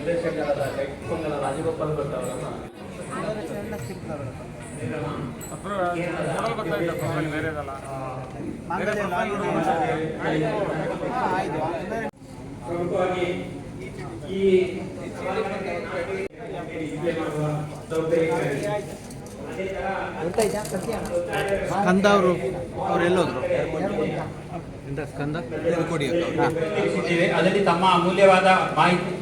ನಿರ್ದೇಶಕರಾದ ಕೈಕೊಂಗಲ ರಾಜಗೋಪಾಲ್ ಭಟ್ ಅವರನ್ನು ಪ್ರಮುಖವಾಗಿ ಈ ಸ್ಕಂದ ಅವರು ಎಲ್ಲೋದ್ರು ಸ್ಕಂದ ಕೊಡಿ ಅದರಲ್ಲಿ ತಮ್ಮ ಅಮೂಲ್ಯವಾದ ಮಾಹಿತಿ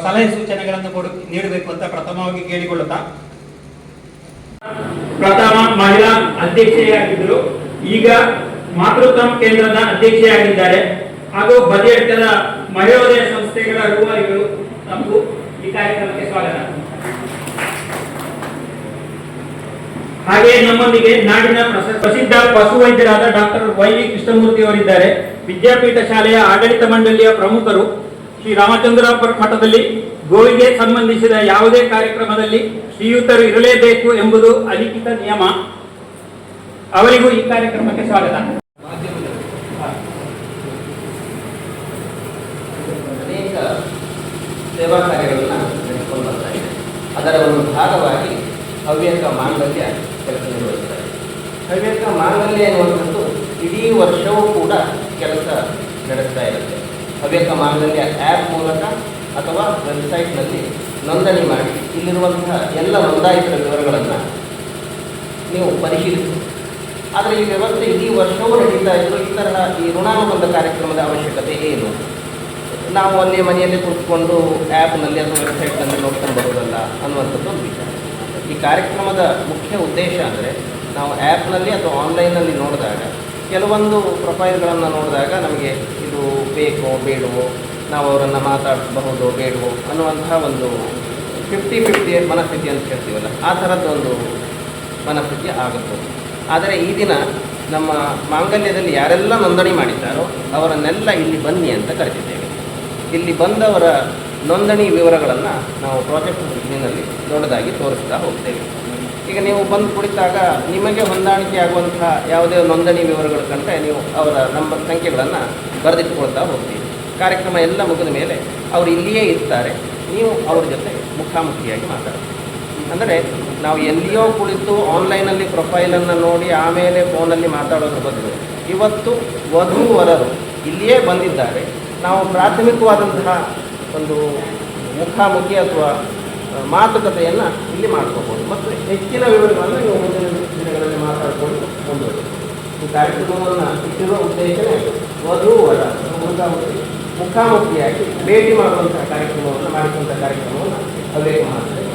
ಸಲಹೆ ಸೂಚನೆಗಳನ್ನು ನೀಡಬೇಕು ಅಂತ ಪ್ರಥಮವಾಗಿ ಕೇಳಿಕೊಳ್ಳುತ್ತಾ ಪ್ರಥಮ ಮಹಿಳಾ ಅಧ್ಯಕ್ಷೆಯಾಗಿದ್ದರು. ಈಗ ಮಾತೃತ್ವ ಕೇಂದ್ರದ ಅಧ್ಯಕ್ಷೆಯಾಗಿದ್ದಾರೆ ಹಾಗೂ ಬದಿಯಡ್ಕದ ಮಹಿಳೋದಯ ಸಂಸ್ಥೆಗಳ ರೂವಾರಿಗಳು ತಮಗೂ ಈ ಕಾರ್ಯಕ್ರಮಕ್ಕೆ ಸ್ವಾಗತ. ಹಾಗೆ ನಮ್ಮೊಂದಿಗೆ ನಾಡಿನ ಪ್ರಸಿದ್ಧ ಪಶುವೈದ್ಯರಾದ ಡಾಕ್ಟರ್ ವೈ.ವಿ. ಕೃಷ್ಣಮೂರ್ತಿ ಅವರಿದ್ದಾರೆ. ವಿದ್ಯಾಪೀಠ ಶಾಲೆಯ ಆಡಳಿತ ಮಂಡಳಿಯ ಪ್ರಮುಖರು. ಶ್ರೀ ರಾಮಚಂದ್ರ ಮಠದಲ್ಲಿ ಗೋವಿಗೆ ಸಂಬಂಧಿಸಿದ ಯಾವುದೇ ಕಾರ್ಯಕ್ರಮದಲ್ಲಿ ಶ್ರೀಯುತರು ಇರಲೇಬೇಕು ಎಂಬುದು ಅಲಿಖಿತ ನಿಯಮ. ಅವರಿಗೂ ಈ ಕಾರ್ಯಕ್ರಮಕ್ಕೆ ಸ್ವಾಗತ. ಅನೇಕ ಸೇವಾ ಕಾರ್ಯಗಳನ್ನು ನಡೆಸಿಕೊಂಡು ಬರ್ತಾ ಇದೆ. ಅದರ ಒಂದು ಭಾಗವಾಗಿ ಹವ್ಯಕ ಮಾಂಗಲ್ಯ ಕೆಲಸ ನಿರ್ವಹಿಸ್ತಾರೆ. ಹವ್ಯಕ ಮಾಂಗಲ್ಯ ಎನ್ನುವಂಥದ್ದು ಇಡೀ ವರ್ಷವೂ ಕೂಡ ಕೆಲಸ ನಡೆಸ್ತಾ ಇರುತ್ತೆ. ಹವ್ಯಕ ಮಾಂಗಲ್ಯ ಆ್ಯಪ್ ಮೂಲಕ ಅಥವಾ ವೆಬ್ಸೈಟ್ನಲ್ಲಿ ನೋಂದಣಿ ಮಾಡಿ ಇಲ್ಲಿರುವಂತಹ ಎಲ್ಲ ನೋಂದಾಯಿತರ ವಿವರಗಳನ್ನು ನೀವು ಪರಿಶೀಲಿಸಬಹುದು. ಆದರೆ ಈ ವ್ಯವಸ್ಥೆ ಇಡೀ ವರ್ಷವೂ ನಡೀತಾ ಇದ್ದರೂ ಈ ತರಹ ಈ ಋಣಾನುಬಂಧ ಕಾರ್ಯಕ್ರಮದ ಅವಶ್ಯಕತೆ ಏನು? ನಾವು ಅಲ್ಲಿ ಮನೆಯಲ್ಲಿ ಕೂತ್ಕೊಂಡು ಆ್ಯಪ್ನಲ್ಲಿ ಅಥವಾ ವೆಬ್ಸೈಟ್ನಲ್ಲಿ ನೋಡ್ಕೊಂಡು ಬರೋದಲ್ಲ ಅನ್ನುವಂಥದ್ದು ಒಂದು ವಿಚಾರ. ಈ ಕಾರ್ಯಕ್ರಮದ ಮುಖ್ಯ ಉದ್ದೇಶ ಅಂದರೆ ನಾವು ಆ್ಯಪ್ನಲ್ಲಿ ಅಥವಾ ಆನ್ಲೈನಲ್ಲಿ ನೋಡಿದಾಗ ಕೆಲವೊಂದು ಪ್ರೊಫೈಲ್ಗಳನ್ನು ನೋಡಿದಾಗ ನಮಗೆ ಇದು ಬೇಕೋ ಬೇಡವೋ, ನಾವು ಅವರನ್ನು ಮಾತಾಡಬಹುದೋ ಬೇಡವೋ ಅನ್ನುವಂತಹ ಒಂದು 50-50 ಮನಸ್ಥಿತಿ ಅಂತ ಹೇಳ್ತೀವಲ್ಲ, ಆ ಥರದ್ದೊಂದು ಮನಸ್ಥಿತಿ ಆಗುತ್ತದೆ. ಆದರೆ ಈ ದಿನ ನಮ್ಮ ಮಾಂಗಲ್ಯದಲ್ಲಿ ಯಾರೆಲ್ಲ ನೋಂದಣಿ ಮಾಡಿದ್ದಾರೋ ಅವರನ್ನೆಲ್ಲ ಇಲ್ಲಿ ಬನ್ನಿ ಅಂತ ಕರೆದಿದ್ದೇವೆ. ಇಲ್ಲಿ ಬಂದವರ ನೋಂದಣಿ ವಿವರಗಳನ್ನು ನಾವು ಪ್ರಾಜೆಕ್ಟ್ ಸ್ಕ್ರೀನಲ್ಲಿ ದೊಡ್ಡದಾಗಿ ತೋರಿಸ್ತಾ ಹೋಗ್ತೇವೆ. ಈಗ ನೀವು ಬಂದು ಕುಳಿತಾಗ ನಿಮಗೆ ಹೊಂದಾಣಿಕೆ ಆಗುವಂಥ ಯಾವುದೇ ನೋಂದಣಿ ವಿವರಗಳು ಕಂಡ್ರೆ ನೀವು ಅವರ ನಂಬರ್ ಸಂಖ್ಯೆಗಳನ್ನು ಬರೆದಿಟ್ಕೊಳ್ತಾ ಹೋಗ್ತೀವಿ. ಕಾರ್ಯಕ್ರಮ ಎಲ್ಲ ಮುಗಿದ ಮೇಲೆ ಅವರು ಇಲ್ಲಿಯೇ ಇರ್ತಾರೆ. ನೀವು ಅವ್ರ ಜೊತೆ ಮುಖಾಮುಖಿಯಾಗಿ ಮಾತಾಡ್ತೀವಿ. ಅಂದರೆ ನಾವು ಎಲ್ಲಿಯೋ ಕುಳಿತು ಆನ್ಲೈನಲ್ಲಿ ಪ್ರೊಫೈಲನ್ನು ನೋಡಿ ಆಮೇಲೆ ಫೋನಲ್ಲಿ ಮಾತಾಡೋದ್ರ ಬದಲು ಇವತ್ತು ವಧು-ವರರು ಇಲ್ಲಿಯೇ ಬಂದಿದ್ದಾರೆ. ನಾವು ಪ್ರಾಥಮಿಕವಾದಂತಹ ಒಂದು ಮುಖಾಮುಖಿ ಅಥವಾ ಮಾತುಕತೆಯನ್ನು ಇಲ್ಲಿ ಮಾಡ್ಕೋಬೋದು ಮತ್ತು ಹೆಚ್ಚಿನ ವಿವರಗಳನ್ನು ನೀವು ಮುಂದಿನ ದಿನಗಳಲ್ಲಿ ಮಾತಾಡಿಕೊಂಡು ಮುಂದುವರಿಸಿ. ಈ ಕಾರ್ಯಕ್ರಮವನ್ನು ಇಟ್ಟಿರುವ ಉದ್ದೇಶವೇ ವಧು-ವರ ಮುಖಾಮುಖಿಯಾಗಿ ಭೇಟಿ ಮಾಡುವಂತಹ ಕಾರ್ಯಕ್ರಮವನ್ನು ಮಾಡಿಸುವಂಥ ಕಾರ್ಯಕ್ರಮವನ್ನು ಹವ್ಯಕ ಮಾಡ್ತಾರೆ.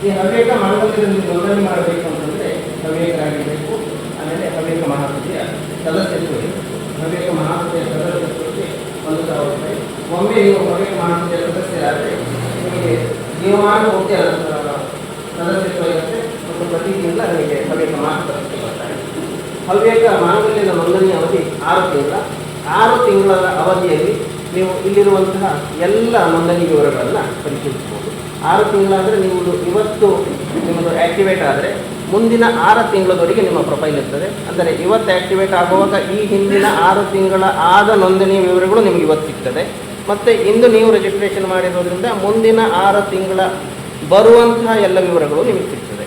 ಈ ಹವ್ಯಕ ಮಾಂಗಲ್ಯದಲ್ಲಿ ನೋಂದಣಿ ಮಾಡಬೇಕು ಅಂತಂದರೆ ಹವ್ಯಕರಾಗಿರಬೇಕು. ಆಮೇಲೆ ಹವ್ಯಕ ಮಹಾಸಭೆಯ ಸದಸ್ಯತ್ವ ಇರಬೇಕು. ಹವ್ಯಕ ಮಹಾಸಭೆಯ ಸದಸ್ಯತ್ವಕ್ಕೆ 1,000 ರೂಪಾಯಿ. ಒಮ್ಮೆ ನೀವು ಹವ್ಯಕ ಮಹಾಸಭೆಯ ಸದಸ್ಯರಾದರೆ ನಿಮಗೆ ಜೀವಮಾನ ಮುಖ್ಯ ಸದಸ್ಯತ್ವ ಇರುತ್ತೆ ಮತ್ತು ಪ್ರತಿ ತಿಂಗಳ ನಿಮಗೆ ಹವ್ಯಕ ಮಹಾಸಭೆ ಬರ್ತಾರೆ. ಹವ್ಯಕ ಮಾಂಗಲ್ಯದ ನೋಂದಣಿ ಅವಧಿ 6 ತಿಂಗಳ. 6 ತಿಂಗಳ ಅವಧಿಯಲ್ಲಿ ನೀವು ಇಲ್ಲಿರುವಂತಹ ಎಲ್ಲ ನೋಂದಣಿ ವಿವರಗಳನ್ನು ಪರಿಶೀಲಿಸಬಹುದು. 6 ತಿಂಗಳಾದರೆ ನೀವು ಇವತ್ತು ನಿಮ್ಮದು ಆ್ಯಕ್ಟಿವೇಟ್ ಆದರೆ ಮುಂದಿನ 6 ತಿಂಗಳವರೆಗೆ ನಿಮ್ಮ ಪ್ರೊಫೈಲ್ ಇರ್ತದೆ. ಅಂದರೆ ಇವತ್ತು ಆ್ಯಕ್ಟಿವೇಟ್ ಆಗುವಾಗ ಈ ಹಿಂದಿನ 6 ತಿಂಗಳ ಆದ ನೋಂದಣಿ ವಿವರಗಳು ನಿಮಗೆ ಇವತ್ತು ಸಿಗ್ತದೆ. ಮತ್ತು ಇಂದು ನೀವು ರಿಜಿಸ್ಟ್ರೇಷನ್ ಮಾಡಿರೋದ್ರಿಂದ ಮುಂದಿನ 6 ತಿಂಗಳ ಬರುವಂತಹ ಎಲ್ಲ ವಿವರಗಳು ನಿಮಗೆ ಸಿಗ್ತದೆ.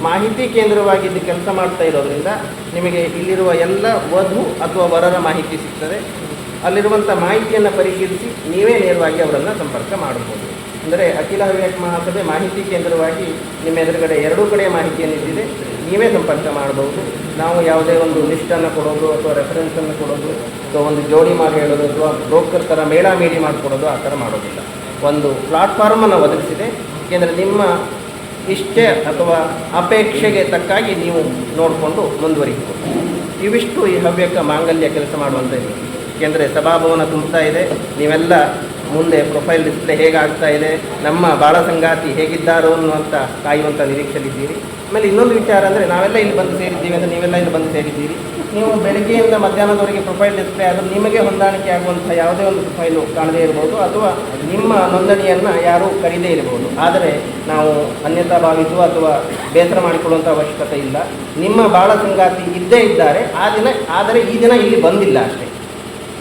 ಮಾಹಿತಿ ಕೇಂದ್ರವಾಗಿದ್ದು ಕೆಲಸ ಮಾಡ್ತಾ ಇರೋದ್ರಿಂದ ನಿಮಗೆ ಇಲ್ಲಿರುವ ಎಲ್ಲ ವಧು ಅಥವಾ ವರರ ಮಾಹಿತಿ ಸಿಗ್ತದೆ. ಅಲ್ಲಿರುವಂಥ ಮಾಹಿತಿಯನ್ನು ಪರಿಶೀಲಿಸಿ ನೀವೇ ನೇರವಾಗಿ ಅವರನ್ನು ಸಂಪರ್ಕ ಮಾಡಬಹುದು. ಅಂದರೆ ಅಖಿಲ ಹವ್ಯಕ ಮಹಾಸಭೆ ಮಾಹಿತಿ ಕೇಂದ್ರವಾಗಿ ನಿಮ್ಮ ಎದುರುಗಡೆ ಎರಡೂ ಕಡೆ ಮಾಹಿತಿಯನ್ನಿಟ್ಟಿದೆ. ನೀವೇ ಸಂಪರ್ಕ ಮಾಡಬಹುದು. ನಾವು ಯಾವುದೇ ಒಂದು ಲಿಸ್ಟನ್ನು ಕೊಡೋದು ಅಥವಾ ರೆಫರೆನ್ಸನ್ನು ಕೊಡೋದು ಅಥವಾ ಒಂದು ಜೋಡಿ ಮಾಡಿ ಹೇಳೋದು ಅಥವಾ ಬ್ರೋಕರ್ ಥರ ಮೇಳ ಮೀಡಿ ಮಾಡಿಕೊಡೋದು ಆ ಥರ ಮಾಡೋದಿಲ್ಲ. ಒಂದು ಪ್ಲಾಟ್ಫಾರ್ಮನ್ನು ಒದಗಿಸಿದೆ. ಏಕೆಂದರೆ ನಿಮ್ಮ ಇಷ್ಟೇ ಅಥವಾ ಅಪೇಕ್ಷೆಗೆ ತಕ್ಕಾಗಿ ನೀವು ನೋಡಿಕೊಂಡು ಮುಂದುವರಿಬಹುದು. ಇವಿಷ್ಟು ಈ ಹವ್ಯಕ ಮಾಂಗಲ್ಯ ಕೆಲಸ ಮಾಡುವಂಥದ್ದು. ಏಕೆಂದರೆ ಸಭಾಭವನ ತುಂಬ್ತಾ ಇದೆ. ನೀವೆಲ್ಲ ಮುಂದೆ ಪ್ರೊಫೈಲ್ ಡಿಸ್ಪ್ಲೇ ಹೇಗಾಗ್ತಾ ಇದೆ, ನಮ್ಮ ಬಾಳ ಸಂಗಾತಿ ಹೇಗಿದ್ದಾರೋ ಅನ್ನುವಂಥ ಕಾಯುವಂಥ ನಿರೀಕ್ಷೆಯಲ್ಲಿದ್ದೀರಿ. ಆಮೇಲೆ ಇನ್ನೊಂದು ವಿಚಾರ ಅಂದರೆ ನಾವೆಲ್ಲ ಇಲ್ಲಿ ಬಂದು ಸೇರಿದ್ದೀವಿ ಅಂದರೆ ನೀವೆಲ್ಲ ಇಲ್ಲಿ ಬಂದು ಸೇರಿದ್ದೀರಿ. ನೀವು ಬೆಳಗ್ಗೆಯಿಂದ ಮಧ್ಯಾಹ್ನದವರೆಗೆ ಪ್ರೊಫೈಲ್ ಡಿಸ್ಪ್ಲೇ ಆದರೂ ನಿಮಗೆ ಹೊಂದಾಣಿಕೆ ಆಗುವಂಥ ಯಾವುದೇ ಒಂದು ಪ್ರೊಫೈಲು ಕಾಣದೇ ಇರ್ಬೋದು ಅಥವಾ ನಿಮ್ಮ ನೋಂದಣಿಯನ್ನು ಯಾರೂ ಕರೀದೇ ಇರ್ಬೋದು. ಆದರೆ ನಾವು ಅನ್ಯತಾ ಭಾವಿಸುವ ಅಥವಾ ಬೇಸರ ಮಾಡಿಕೊಳ್ಳುವಂಥ ಅವಶ್ಯಕತೆ ಇಲ್ಲ. ನಿಮ್ಮ ಬಾಳ ಸಂಗಾತಿ ಇದ್ದೇ ಇದ್ದಾರೆ ಆದರೆ ಈ ದಿನ ಇಲ್ಲಿ ಬಂದಿಲ್ಲ ಅಷ್ಟೇ.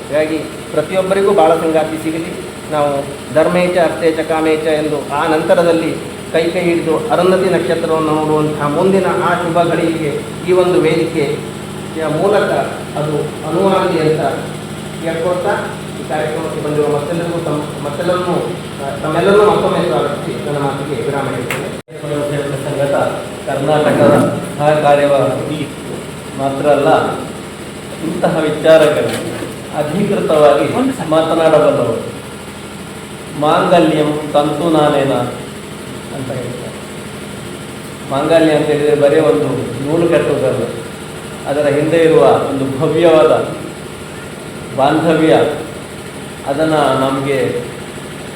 ಹಾಗಾಗಿ ಪ್ರತಿಯೊಬ್ಬರಿಗೂ ಬಾಳ ಸಂಗಾತಿ ಸಿಗಲಿ. ನಾವು ಧರ್ಮೇಚ ಅರ್ಥೇಚ ಕಾಮೇಚ ಎಂದು ಆ ನಂತರದಲ್ಲಿ ಕೈ ಹಿಡಿದು ಅರುಂಧತಿ ನಕ್ಷತ್ರವನ್ನು ನೋಡುವಂತಹ ಮುಂದಿನ ಆ ಶುಭ ಗಳಿಗೆ ಈ ಒಂದು ವೇದಿಕೆಯ ಮೂಲಕ ಅದು ಅನುವಾದಿ ಅಂತ ಹೇಳ್ಕೊಳ್ತಾ ಈ ಕಾರ್ಯಕ್ರಮಕ್ಕೆ ಬಂದಿರುವ ತಮ್ಮೆಲ್ಲರನ್ನೂ ಮತ್ತೊಮ್ಮೆ ಸ್ವಾಗತಿಸಿ ನನ್ನ ಮಾತಿಗೆ ವಿರಾಮ ಹೇಳ್ತೇನೆ. ಸಂಘದ ಕರ್ನಾಟಕದ ಸಹಕಾರ್ಯವಾಹಿ ಮಾತ್ರ ಅಲ್ಲ, ಇಂತಹ ವಿಚಾರಗಳು ಅಧಿಕೃತವಾಗಿ ಮಾತನಾಡಬಲ್ಲವರು. ಮಾಂಗಲ್ಯಂ ತಂತು ನಾನೇನ ಅಂತ ಹೇಳ್ತಾರೆ. ಮಾಂಗಲ್ಯ ಅಂತ ಹೇಳಿದರೆ ಬರೀ ಒಂದು ನೂಲು ಕಟ್ಟುವುದಲ್ಲ, ಅದರ ಹಿಂದೆ ಇರುವ ಒಂದು ಭವ್ಯವಾದ ಬಾಂಧವ್ಯ, ಅದನ್ನು ನಮಗೆ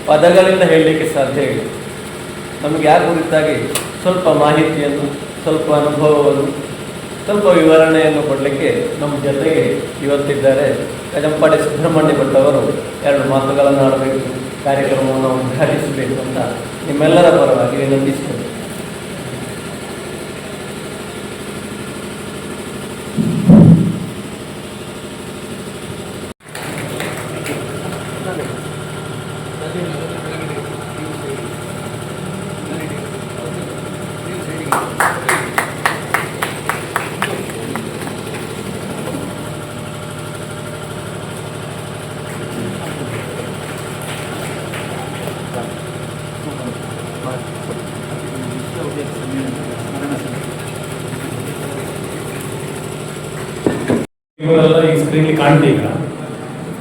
ಪದಗಳಿಂದ ಹೇಳಲಿಕ್ಕೆ ಸಾಧ್ಯ ಇಲ್ಲ. ನಮಗೆ ಯಾರ ಕುರಿತಾಗಿ ಸ್ವಲ್ಪ ಮಾಹಿತಿಯನ್ನು, ಸ್ವಲ್ಪ ಅನುಭವವನ್ನು, ಸ್ವಲ್ಪ ವಿವರಣೆಯನ್ನು ಕೊಡಲಿಕ್ಕೆ ನಮ್ಮ ಜೊತೆಗೆ ಇವತ್ತಿದ್ದಾರೆ ಕಜಂಪಾಡಿ ಸುಬ್ರಹ್ಮಣ್ಯ ಭಟ್ಟವರು. ಎರಡು ಮಾತುಗಳನ್ನು ಆಡಬೇಕು, ಕಾರ್ಯಕ್ರಮವನ್ನು ಉದ್ಘಾಟಿಸಬೇಕು ಅಂತ ನಿಮ್ಮೆಲ್ಲರ ಪರವಾಗಿ ವಿನಂತಿಸ್ತೇನೆ. ಇವರೆಲ್ಲ ಈ ಸ್ಕ್ರೀನ್ ಕಾಣ್ತೀಗ.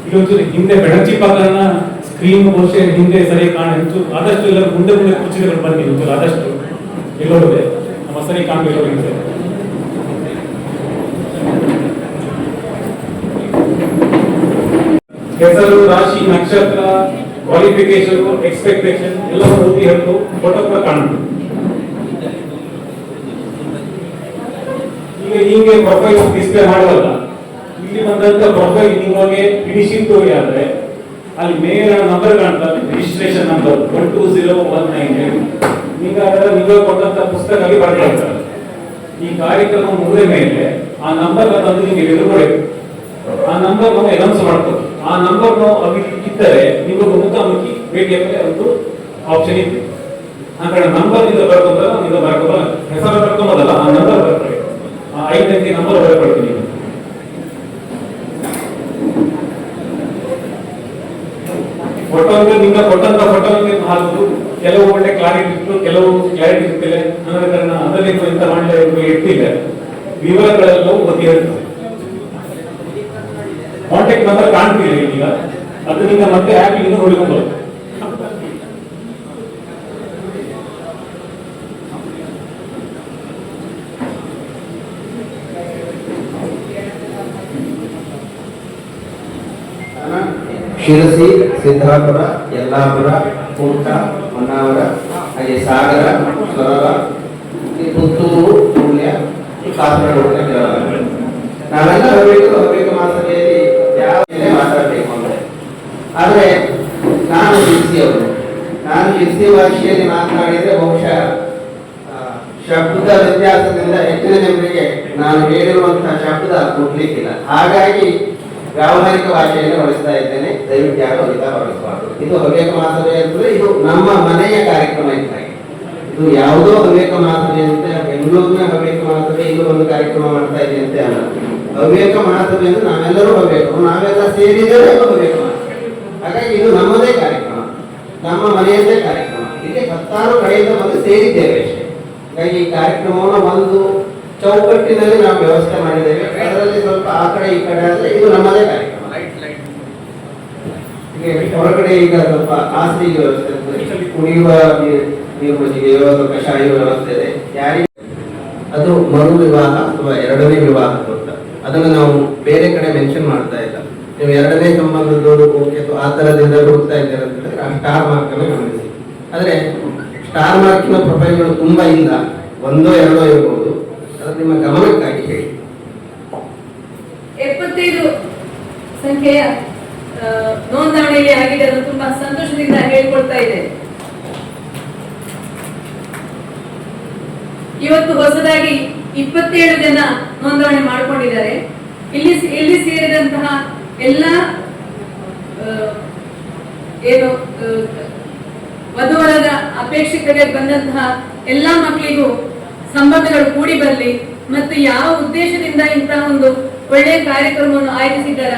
ಇದೊಂಚೂರು ಹಿಂದೆ ಬೆಳಚಿ ಪಾತ್ರನ ಸ್ಕ್ರೀನ್ ಬಹುಶಃ ಹಿಂದೆ ಸರಿ ಕಾಣಿತ್ತು. ಆದಷ್ಟು ಎಲ್ಲರೂ ಮುಂದೆ ಮುಂದೆ ಕುರ್ಚಿಗಳು ಬನ್ನಿ, ಒಂಚೂರು ಆದಷ್ಟು ಎಲ್ಲರೂ ನಮ್ಮ ಸರಿ ಕಾಣಬೇಕು. ಹಿಂದೆ ಹೆಸರು, ರಾಶಿ, ನಕ್ಷತ್ರ, ಕ್ವಾಲಿಫಿಕೇಶನ್, ಎಕ್ಸ್ಪೆಕ್ಟೇಷನ್ ಎಲ್ಲವೂ ಓದಿ ಹೇಳ್ತು ಫೋಟೋ ಕೂಡ ಕಾಣುತ್ತೆ. ಈಗ ಹೀಗೆ ಪ್ರೊಫೈಲ್ ಡಿಸ್ಪ್ಲೇ ಮಾಡುವಲ್ಲ, ಇಲ್ಲಿ ಬಂದಂತ ಪ್ರೊಫೈಲ್ ನಿಮಗೆ ಫಿನಿಶಿಂಗ್ ತೋರಿ ಆದ್ರೆ ಅಲ್ಲಿ ಮೇಲ್ ನಂಬರ್ ಕಾಣ್ತದೆ, ರಿಜಿಸ್ಟ್ರೇಷನ್ ನಂಬರ್ 12019. ಈಗ ಅದರ ನೀವು ಕೊಟ್ಟಂತ ಪುಸ್ತಕ ಅಲ್ಲಿ ಬರ್ತಾ ಈ ಕಾರ್ಯಕ್ರಮ ಮುಗಿದ ಮೇಲೆ ಆ ನಂಬರ್ ತಂದು ನಿಮಗೆ ಎದುರುಗೊಳ್ಬೇಕು. ಆ ನಂಬರ್ ನಾವು ಅನೌನ್ಸ್ ಮಾಡ್ತೀವಿ. ಆ ನಂಬರ್ ನಾವು ಇದ್ದರೆ ನೀವು ಮುಖಾಮುಖಿ ಭೇಟಿಯ ಮೇಲೆ ಒಂದು ಆಪ್ಷನ್ ಇದೆ. ಆ ಕಡೆ ನಂಬರ್ ನಿಂದ ಬರ್ಕೊಂಡ್ರೆ ನೀವು ಬರ್ಕೋಬಲ್ಲ, ಹೆಸರು ಬರ್ಕೊಂಬೋದಲ್ಲ, ಆ ನಂಬರ್ ಬರ್ಕೊಳ್ಳಿ. ಆ 5 ಅಂಕಿ ನಂಬರ್ ಬರ್ಕೊಳ್ತೀನಿ. ಫೋಟೋ ಅಂದ್ರೆ ನಿಮ್ಮ ಕೊಟ್ಟಂತ ಫೋಟೋ ಹಾಕುದು, ಕೆಲವು ಒಳ್ಳೆ ಕ್ಲಾರಿಟಿ ಇತ್ತು, ಕೆಲವು ಕ್ಲಾರಿಟಿ ಇರ್ತಿಲ್ಲ. ಅನ್ನೋದ ಕಾರಣ ಅದರಲ್ಲಿ ಎಂತ ಮಾಡಲಿಕ್ಕೆ ಇರ್ತಿಲ್ಲ, ವಿವರಗಳೆಲ್ಲವೂ ಗೊತ್ತಿ ಹೇಳ್ತದೆ. ಕಾಂಟ್ಯಾಕ್ಟ್ ನಂಬರ್ ಕಾಣ್ತಿಲ್ಲ ಈಗ, ಅದರಿಂದ ಮತ್ತೆ ಆ್ಯಪ್ ಇಂದ ನೋಡಿಕೊಂಡು ಶಿರಸಿ, ಸಿದ್ದಾಪುರ, ಯಲ್ಲಾಪುರ, ಕುಮಟಾ, ಹೊನ್ನಾವರ, ಹಾಗೆ ಸಾಗರ, ಸೊರಬ, ಪುತ್ತೂರು, ಸುಳ್ಯ, ಕಾಸರಗೋಡು. ನಾವೆಲ್ಲ ಹೋಗ್ಬೇಕು ಮಾಸಭೆಯಲ್ಲಿ ಯಾವ ಮಾತಾಡಬೇಕು ಅಂದ್ರೆ, ಆದರೆ ನಾನು ಶಿರ್ಸಿ ಭಾಷೆಯಲ್ಲಿ ಮಾತನಾಡಿದರೆ ಬಹುಶಃ ಶಬ್ದ ವ್ಯತ್ಯಾಸದಿಂದ ಹೆಚ್ಚಿನ ಜನರಿಗೆ ನಾನು ಹೇಳಿರುವಂತಹ ಶಬ್ದ ಮುಟ್ಲಿಕ್ಕಿಲ್ಲ. ಹಾಗಾಗಿ ವ್ಯಾವಹಾರಿಕ ಭಾಷೆಯನ್ನು ಬಳಸ್ತಾ ಇದ್ದೇನೆ. ದಯವಿಟ್ಟು ಯಾರು ಅಧಿಕಾರ ಬಳಸಬಾರದು. ಇದು ಹವ್ಯಕ ಮಾಸಭೆ ಅಂತಂದ್ರೆ ಇದು ನಮ್ಮ ಮನೆಯ ಕಾರ್ಯಕ್ರಮ ಇದ್ದಾಗೆ. ಇದು ಯಾವುದೋ ಹವ್ಯಕ ಮಾಸಭೆ ಅಂತ ಬೆಂಗಳೂರಿನ ಹವ್ಯಕ ಮಾಸಭೆ ಇದು ಒಂದು ಕಾರ್ಯಕ್ರಮ ಮಾಡ್ತಾ ಇದೆ ಅಂತ ಅಲ್ಲ. ಹವ್ಯಕ ಮಾಸಭೆ ಅಂದ್ರೆ ನಾವೆಲ್ಲರೂ ಹವ್ಯಕರು, ನಾವೆಲ್ಲ ಸೇರಿದರೆ ಹವ್ಯಕ ಮಾಸಭೆ. ಹಾಗಾಗಿ ಇದು ನಮ್ಮದೇ ಕಾರ್ಯಕ್ರಮ, ನಮ್ಮ ಮನೆಯದ್ದೇ ಕಾರ್ಯಕ್ರಮ. ಇಲ್ಲಿ 10 ಕಡೆಯಿಂದ ಬಂದು ಸೇರಿದ್ದೇವೆ ಅಷ್ಟೇ. ಹಾಗಾಗಿ ಈ ಕಾರ್ಯಕ್ರಮವನ್ನು ಒಂದು ಚೌಕಟ್ಟಿನಲ್ಲಿ ನಾವು ವ್ಯವಸ್ಥೆ ಮಾಡಿದ್ದೇವೆ. ಅದರಲ್ಲಿ ಸ್ವಲ್ಪ ಆ ಕಡೆ ಈ ಕಡೆ ಆದರೆ ಇದು ನಮ್ಮದೇ ಕಾರ್ಯಕ್ರಮ. ಹೊರಗಡೆ ಈಗ ಸ್ವಲ್ಪ ಹಾಸಿಗೆ ವ್ಯವಸ್ಥೆ ಇರ್ತದೆ, ಕುಡಿಯುವ ನೀರು ಮಜ್ಜಿಗೆ ಕಷಾಯ ವ್ಯವಸ್ಥೆ ಇದೆ. ಯಾರಿಗೆ ಅದು ಮರು ವಿವಾಹ ಅಥವಾ ಎರಡನೇ ವಿವಾಹ ಅಂತ ಅದನ್ನು ನಾವು ಬೇರೆ ಕಡೆ ಮೆನ್ಷನ್ ಮಾಡ್ತಾ ಇಲ್ಲ. ನೀವು ಎರಡನೇ ಸಂಬಂಧದವರು ಓಕೆ ಆ ಥರದಿಂದ ಹುಡುಕ್ತಾ ಇದ್ದಾರೆ ಅಂತ ಹೇಳಿದ್ರೆ ಆ ಸ್ಟಾರ್ ಮಾರ್ಕ್ ಅನ್ನು ಗಮನಿಸಿ. ಆದರೆ ಸ್ಟಾರ್ ಮಾರ್ಕಿನ ಪ್ರೊಫೈಲ್ಗಳು ತುಂಬಾ ಇಲ್ಲ, 1 2 ಇರಬಹುದು. ಅದು ನಿಮ್ಮ ಗಮನಕ್ಕಾಗಿ ಹೇಳಿ. 75 ಸಂಖ್ಯೆಯ ನೋಂದಣಿಯಲ್ಲಿ ಆಗಿದೆ. ಅದು ತುಂಬಾ ಸಂತೋಷದಿಂದ ಹೇಳ್ಕೊಳ್ತಾ ಇದೆ. ಇವತ್ತು ಹೊಸದಾಗಿ 27 ಜನ ನೋಂದಣಿ ಮಾಡಿಕೊಂಡಿದ್ದಾರೆ. ಇಲ್ಲಿ ಸೇರಿದಂತಹ ಎಲ್ಲ ಏನು ವಧುವರರ ಅಪೇಕ್ಷಿತರಿಗೆ ಬಂದಂತಹ ಎಲ್ಲಾ ಮಕ್ಕಳಿಗೂ ಸಂಬಂಧಗಳು ಕೂಡಿ ಬರಲಿ ಮತ್ತು ಯಾವ ಉದ್ದೇಶದಿಂದ ಇಂತಹ ಒಂದು ಒಳ್ಳೆಯ ಕಾರ್ಯಕ್ರಮವನ್ನು ಆಯೋಜಿಸಿದ್ದಾರ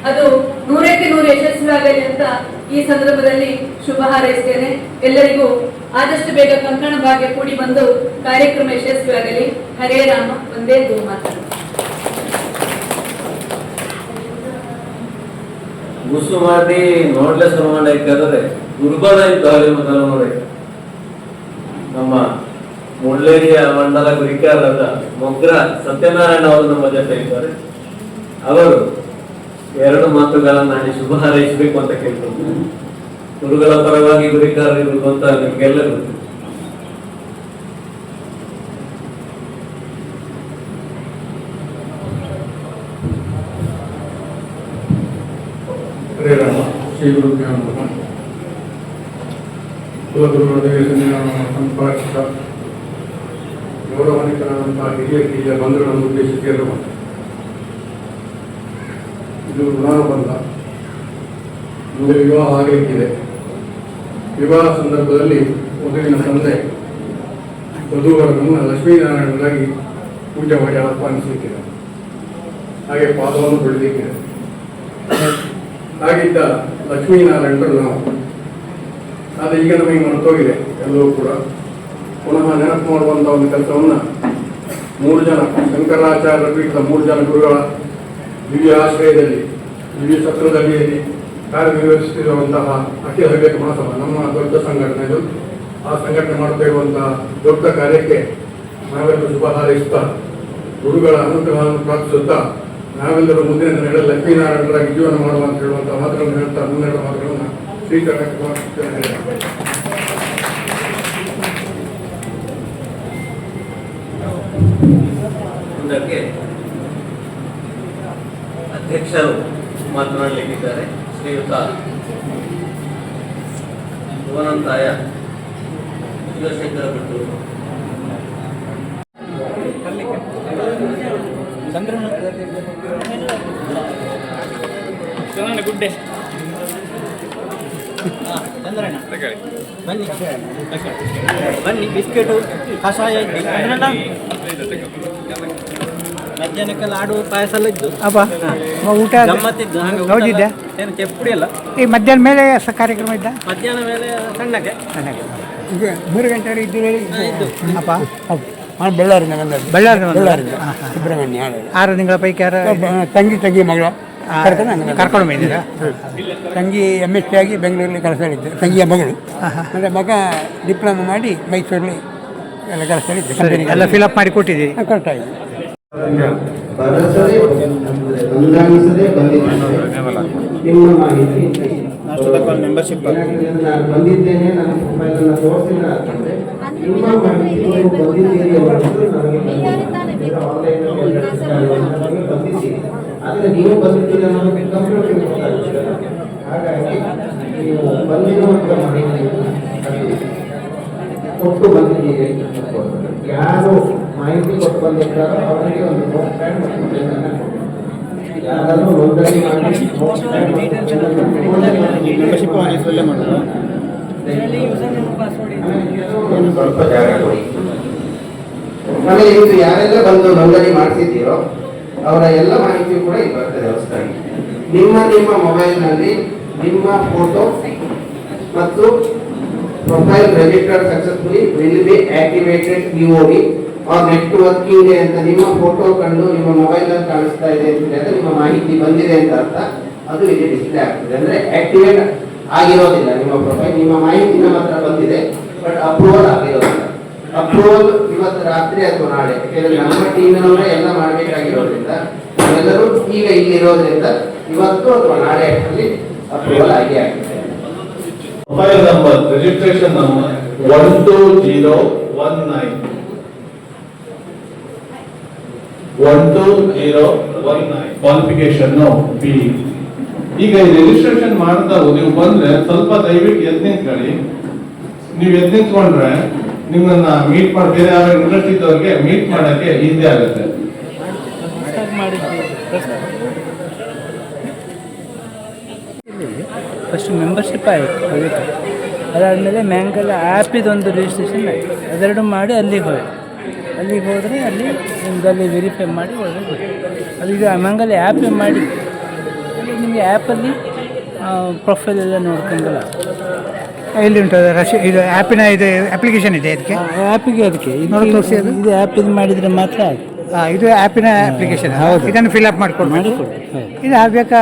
ಅದು 100ಕ್ಕೆ 100 ಯಶಸ್ವಿಯಾಗಲಿ ಅಂತ ಈ ಸಂದರ್ಭದಲ್ಲಿ ಶುಭ ಹಾರೈಸ್ತೇನೆ. ಎಲ್ಲರಿಗೂ ಆದಷ್ಟು ಬೇಗ ಕಂಕಣ ಭಾಗ್ಯ ಕೂಡಿ ಬಂದು ಕಾರ್ಯಕ್ರಮ ಯಶಸ್ವಿಯಾಗಲಿ. ಹರೇ ರಾಮ, ಒಂದೇ ಗೋಮಾತ. ಮುಸುಮಾದಿ ನೋಡ್ಲೆ ಶುರು ಮಾಡಬೇಕಾದ್ರೆ ದುರ್ಬಲ ಇದ್ದಾರೆ ಮೊದಲ ನೋಡಿ. ನಮ್ಮ ಮುಳ್ಳೇರಿಯ ಮಂಡಲ ಗುರಿಕಾರರಾದ ಮೊಗ್ರ ಸತ್ಯನಾರಾಯಣ ಅವರು ನಮ್ಮ ಜೊತೆ ಇದ್ದಾರೆ. ಅವರು 2 ಮಾತುಗಳನ್ನಾಡಿ ಶುಭ ಹಾರೈಸಬೇಕು ಅಂತ ಕೇಳ್ಕೊಳ್ತೀನಿ. ಗುರುಗಳ ಪರವಾಗಿ ಗುರಿಕಾರರು ಅಂತ ನಿಮ್ಗೆಲ್ಲರೂ ಹರೇ ರಾಮ. ಶ್ರೀ ಗುರುಭ್ಯೋ ನಮಃ. ಸಂಪಾದಿತ ಗೌರವಾನ್ವಿತರಾದಂತಹ ಹಿರಿಯ ಬಂಧುಗಳನ್ನು ಉದ್ದೇಶಿಸಿ ಹೇಳುವ ಇದು ಋಣಾನುಬಂಧ. ಮುಂದೆ ವಿವಾಹ ಆಗಲಿಕ್ಕಿದೆ. ವಿವಾಹ ಸಂದರ್ಭದಲ್ಲಿ ವಧುವಿನ ತಂದೆ ವಧುವರನ್ನು ಲಕ್ಷ್ಮೀನಾರಾಯಣರಾಗಿ ಪೂಜೆ ಮಾಡಿ ಆಹ್ವಾನಿಸಲಿಕ್ಕಿದೆ. ಹಾಗೆ ಪಾದವನ್ನು ಬೆಳೆದಿಕ್ಕಿದೆ. ಹಾಗಿದ್ದ ಲಕ್ಷ್ಮೀನಾರಾಯಣರು ನಾವು. ಆದರೆ ಈಗ ನಮಗೆ ಮರೆತೋಗಿದೆ ಎಲ್ಲವೂ ಕೂಡ. ಪುನಃ ನೆನಪು ಮಾಡುವಂಥ ಒಂದು ಕೆಲಸವನ್ನು 3 ಜನ ಶಂಕರಾಚಾರ್ಯ ಪೀಠದ 3 ಜನ ಗುರುಗಳ ದಿವ್ಯ ಆಶ್ರಯದಲ್ಲಿ ದಿವ್ಯ ಛತ್ರದಲ್ಲಿ ಕಾರ್ಯನಿರ್ವಹಿಸುತ್ತಿರುವಂತಹ ಅಖಿಲ ಹವ್ಯಕ ಮಹಾಸಭಾ ನಮ್ಮ ದೊಡ್ಡ ಸಂಘಟನೆಗಳು. ಆ ಸಂಘಟನೆ ಮಾಡುತ್ತಾ ಇರುವಂತಹ ದೊಡ್ಡ ಕಾರ್ಯಕ್ಕೆ ನಾವೆಲ್ಲರೂ ಶುಭ ಹಾರೈಸುತ್ತಾ ಗುರುಗಳ ಅನುಗ್ರಹವನ್ನು ಪ್ರಾರ್ಥಿಸುತ್ತಾ ನಾವೆಲ್ಲರೂ ಮುಂದಿನ ದಿನಗಳಲ್ಲಿ ಲಕ್ಷ್ಮೀನಾರಾಯಣರಾಗಿ ಜೀವನ ಮಾಡುವ ಅಂತ ಹೇಳುವಂತಹ ಮಾತುಗಳನ್ನು ಹೇಳ್ತಾ ಮುನ್ನಡೆದ ಮಾತುಗಳನ್ನು ಸ್ವೀಕರಿಸುತ್ತೇನೆ. ಮುಂದಕ್ಕೆ ಅಧ್ಯಕ್ಷರು ಮಾತನಾಡಲಿಕ್ಕಿದ್ದಾರೆ. ಶ್ರೀಯುತ ಭುವನಂತಾಯ ಶಿವಶಂಕರ ಭಟ್ರು. ಗುಡ್ಡೆ ಬನ್ನಿ ಬಿಸ್ಕೆಟು ಕಷಾಯ ಮಧ್ಯಾಹ್ನಕ್ಕೆ ಲಾಡು ಪಾಯಸ ಎಲ್ಲ ಇದ್ದು ಊಟ ಗಮ್ಮತ್ತಿದ್ದು ಹೌದಿದ್ದೆ. ಏನು ಕೆಪ್ಪುಡಿ ಅಲ್ಲ. ಈ ಮಧ್ಯಾಹ್ನ ಮೇಲೆ ಕಾರ್ಯಕ್ರಮ ಇದ್ದ ಮಧ್ಯಾಹ್ನ ಮೇಲೆ ಸಣ್ಣಕ್ಕೆ ಈಗ 3 ಗಂಟೆ ಇದ್ದು ಅಪ್ಪ ಬೆಳ್ಳಾರಿಂದ ಬಂದದ್ದು. ಬಳ್ಳಾರಿ ಸುಬ್ರಹ್ಮಣ್ಯ 6 ತಿಂಗಳ ಪೈಕಿ ಯಾರು ತಂಗಿ ಮಗಳ ಕರ್ಕೊಂಡು ಬಂದಿದ್ದೀರಾ? ತಂಗಿ MSc ಆಗಿ ಬೆಂಗಳೂರಲ್ಲಿ ಕೆಲಸ ಹೇಳಿದ್ದೆ. ತಂಗಿಯ ಮಗಳು. ಮತ್ತು ಮಗ ಡಿಪ್ಲೊಮಾ ಮಾಡಿ ಮೈಸೂರಲ್ಲಿ ಎಲ್ಲ ಕೆಲಸ ಹೇಳಿದ್ದೆ. ಸರಿ, ಎಲ್ಲ ಫಿಲಪ್ ಮಾಡಿ ಕೊಟ್ಟಿದ್ದೀರಿ. ಕರೆಕ್ಟ್ ಆಗಿದೆ. ಬಳಸದೆ ನೋಂದಾಯಿಸದೆ ಬಂದಿದ್ದೇನೆ. ನಿಮ್ಮ ಮಾಹಿತಿ ಮೆಂಬರ್ಶಿಪ್ ನಾನು ಬಂದಿದ್ದೇನೆ, ನನ್ನ ಪ್ರೊಫೈಲ್ ಅನ್ನು ತೋರಿಸಿಲ್ಲ ಅಂತಂದ್ರೆ ನಿಮ್ಮ ಮಾಹಿತಿ ನೀವು ಬಂದಿದ್ದೀರಿ ಅನ್ನೋದು ನಮಗೆ ಆನ್ಲೈನ್ ಬಂದಿದ್ದೀರಿ. ಆದರೆ ನೀವು ಬಂದಿದ್ದೀರಿ ಅನ್ನೋದು ಕಂಪ್ಯೂಟರ್ ಗೊತ್ತಾಗ್ತದೆ. ಹಾಗಾಗಿ ನೀವು ಬಂದಿರುವಂಥ ಮಾಹಿತಿಯನ್ನು ಕೊಟ್ಟು ಬಂದಿದ್ದೀರಿ. ಯಾರು ಮಾಹಿತಿ ಕೊಟ್ಟು ಬಂದಿರ್ತಾರೋ ಅವರಿಗೆ ಒಂದು ನೋಟ್ ಪ್ಯಾಡ್ ಮತ್ತು ಪೆನ್ನನ್ನು ಕೊಡಿ. ಯಾರಾದರೂ ನೋಂದಣಿ ಮಾಡಿ ಸ್ವಲ್ಪ ಜಾಗ ಕೊಡಿ. ಆಮೇಲೆ ಇದು ಯಾರೆಲ್ಲ ಬಂದು ನೋಂದಣಿ ಮಾಡಿಸಿದ್ದೀರೋ ಅವರ ಎಲ್ಲ ಮಾಹಿತಿಯು ಕೂಡ ಇಲ್ಲಿ ಬರ್ತದೆ ಹೊಸದಾಗಿ. ನಿಮ್ಮ ಮೊಬೈಲ್ನಲ್ಲಿ ನಿಮ್ಮ ಫೋಟೋ ಮತ್ತು profile registered successfully will be activated POD or networking ಅಂತ ನಿಮ್ಮ ಫೋಟೋ ಕಂಡು ನಿಮ್ಮ ಮೊಬೈಲ್ ಅಲ್ಲಿ ಕಾಣಿಸ್ತಾ ಇದೆ ಅಂತ ಹೇಳಿದ್ರೆ ನಿಮ್ಮ ಮಾಹಿತಿ ಬಂದಿದೆ ಅಂತ ಅರ್ಥ. ಅದು ಇಲ್ಲಿ ಡಿಸ್ಪ್ಲೇ ಆಗ್ತದೆ. ಅಂದ್ರೆ ಆಕ್ಟಿವೇಟ್ ಆಗಿರೋದಿಲ್ಲ ನಿಮ್ಮ ಪ್ರೊಫೈಲ್. ನಿಮ್ಮ ಮಾಹಿತಿ ನಮ್ಮ ಹತ್ರ ಬಂದಿದೆ, ಬಟ್ ಅಪ್ರೂವಲ್ ಆಗಿರೋದಿಲ್ಲ. ಅಪ್ರೂವಲ್ ಇವತ್ತು ರಾತ್ರಿ ಅಥವಾ ನಾಳೆ, ಯಾಕಂದ್ರೆ ನಮ್ಮ ಟೀಮಿನವರೇ ಎಲ್ಲ ಮಾಡಬೇಕಾಗಿರೋದ್ರಿಂದ ನಾವೆಲ್ಲರೂ ಈಗ ಇಲ್ಲಿರೋದ್ರಿಂದ ಇವತ್ತು ಅಥವಾ ನಾಳೆ ಅಲ್ಲಿ ಅಪ್ರೂವಲ್ ಆಗಿ ಆಗಿದೆ. Mobile number registration number 12019 qualification B. ಈಗ ಈ ರಿಜಿಸ್ಟ್ರೇಷನ್ ಮಾಡ್ತಾ ನೀವು ಬಂದ್ರೆ ಸ್ವಲ್ಪ ದಯವಿಟ್ಟು ಎದ್ದು ನಿಂತ್ಕೊಳ್ಳಿ. ನೀವು ಎದ್ದು ನಿಂತ್ಕೊಂಡ್ರೆ ನಿಮ್ಮನ್ನ ಮೀಟ್ ಮಾಡಿ ಬೇರೆ ಯಾರು ಇಂಟ್ರೆಸ್ಟ್ ಇದ್ದವ್ರಿಗೆ ಮೀಟ್ ಮಾಡಕ್ಕೆ ಈಸಿ ಆಗುತ್ತೆ. ಫಸ್ಟ್ ಮೆಂಬರ್ಶಿಪ್ ಆಯಿತು ಅದಕ್ಕೆ. ಅದಾದಮೇಲೆ ಮ್ಯಾಂಗಲ್ ಆ್ಯಪಿದೊಂದು ರಿಜಿಸ್ಟ್ರೇಷನ್ ಆಯಿತು. ಅದೆರಡು ಮಾಡಿ ಅಲ್ಲಿಗೆ ಹೋದರೆ ಅಲ್ಲಿ ಅಲ್ಲಿ ವೆರಿಫೈ ಮಾಡಿ ಒಳಗೆ ಬಿಟ್ಟು ಅದು ಈಗ ಮ್ಯಾಂಗಲ್ ಆ್ಯಪೇ ಮಾಡಿ ಅಲ್ಲಿ ನಿಮಗೆ ಆ್ಯಪಲ್ಲಿ ಪ್ರೊಫೈಲ್ ಎಲ್ಲ ನೋಡ್ಕೊಂಡಲ್ಲ ಎಲ್ಲಿ ಉಂಟು ಅದು ಇದು ಆ್ಯಪಿನ ಇದು ಅಪ್ಲಿಕೇಶನ್ ಇದೆ ಅದಕ್ಕೆ ಆ್ಯಪಿಗೆ ಅದಕ್ಕೆ ನೋಡಿ ತೋರಿಸಿ ಅದು. ಇದು ಆ್ಯಪ್ ಇದು ಮಾಡಿದರೆ ಮಾತ್ರ ಆಯಿತು. ಇದು ಆ್ಯಪಿನ ಅಪ್ಲಿಕೇಶನ್. ಹೌದು. ಇದನ್ನು ಫಿಲ್ ಅಪ್ ಮಾಡಿಕೊಡ್ಬೇಕು. ಮಾಡಿಕೊಡಿ. ಇದು ಆಗ್ಬೇಕಾ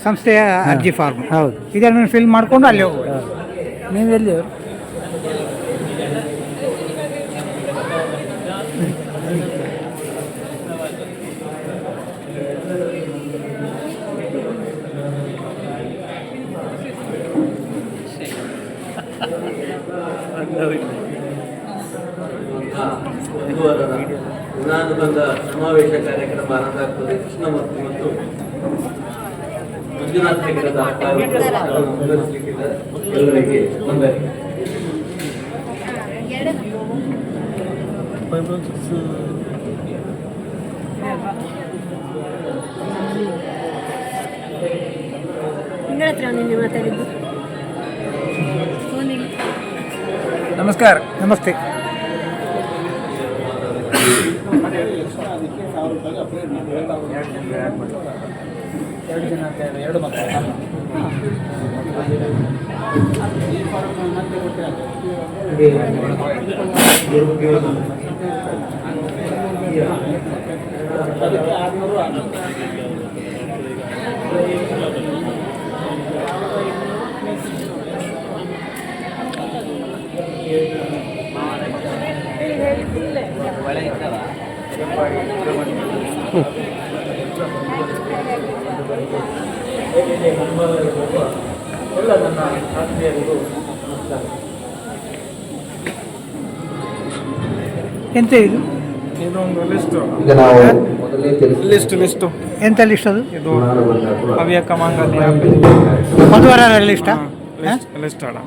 ಸಂಸ್ಥೆಯ ಅರ್ಜಿ ಫಾರ್ಮ್. ಹೌದು. ಇದನ್ನು ಫಿಲ್ ಮಾಡಿಕೊಂಡು ಅಲ್ಲಿ ಹೋಗ್ಬೋದು. ನೀವು ಎಲ್ಲಿ ಬುಧವಾರದ ಋಣಾನುಬಂಧ ಸಮಾವೇಶ ಕಾರ್ಯಕ್ರಮ ಆರಂಭ ಆಗ್ತದೆ. ಕೃಷ್ಣಮೂರ್ತಿ ಮತ್ತು ಮಂಜುನಾಥ್ ನಗರದ ಎಲ್ಲರಿಗೆ ವಂದನೆ. ನಿನ್ನ ಹತ್ರ ನಿನ್ನೆ ಮಾತಾಡಿದ್ದು ಫೋನಿಗೆ. ನಮಸ್ಕಾರ. ನಮಸ್ತೆ. ಎರಡು ಜನ ಎರಡು ಮಕ್ಕಳು. ಎಲ್ಲ ನನ್ನ ಆತ್ಮೀಯರಿಗೂ ನಮಸ್ಕಾರ. ಎಂತ ಇದು? ಇದೊಂದು ಲಿಸ್ಟು. ಈಗ ನಾವು ಮೊದಲೇ ಲಿಸ್ಟು ಎಂತ ಲಿಸ್ಟ್ ಅದು? ಇದು ಹವ್ಯಕ ಮಾಂಗಲ್ಯ ಮದುವರ ಲಿಸ್ಟಾ? ಲಿಸ್ಟ್ ಅಲ್ಲ.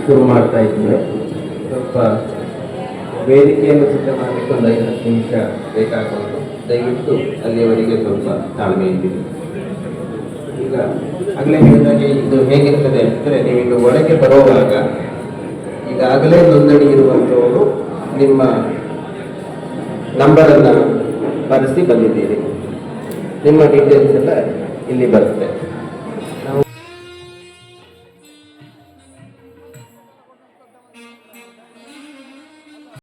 ಶುರು ಮಾಡ್ತಾ ಇದ್ದೇವೆ. ಸ್ವಲ್ಪ ವೇದಿಕೆಯನ್ನು ಸಿದ್ಧ ಮಾಡಲಿಕ್ಕೆ ಒಂದು 5 ನಿಮಿಷ ಬೇಕಾಗುವುದು. ದಯವಿಟ್ಟು ಅಲ್ಲಿಯವರೆಗೆ ಸ್ವಲ್ಪ ತಾಳ್ಮೆ ಇದ್ದೀವಿ. ಈಗ ಆಗಲೇ ಹೇಳಿದಾಗೆ ಇದು ಹೇಗಿರ್ತದೆ ಅಂದರೆ, ನೀವು ಒಳಗೆ ಬರುವಾಗ ಈಗಾಗಲೇ ನೋಂದಣಿ ಇರುವಂಥವರು ನಿಮ್ಮ ನಂಬರನ್ನು ಬರೆಸಿ ಬಂದಿದ್ದೀರಿ. ನಿಮ್ಮ ಡೀಟೇಲ್ಸ್ ಎಲ್ಲ ಇಲ್ಲಿ ಬರುತ್ತೆ.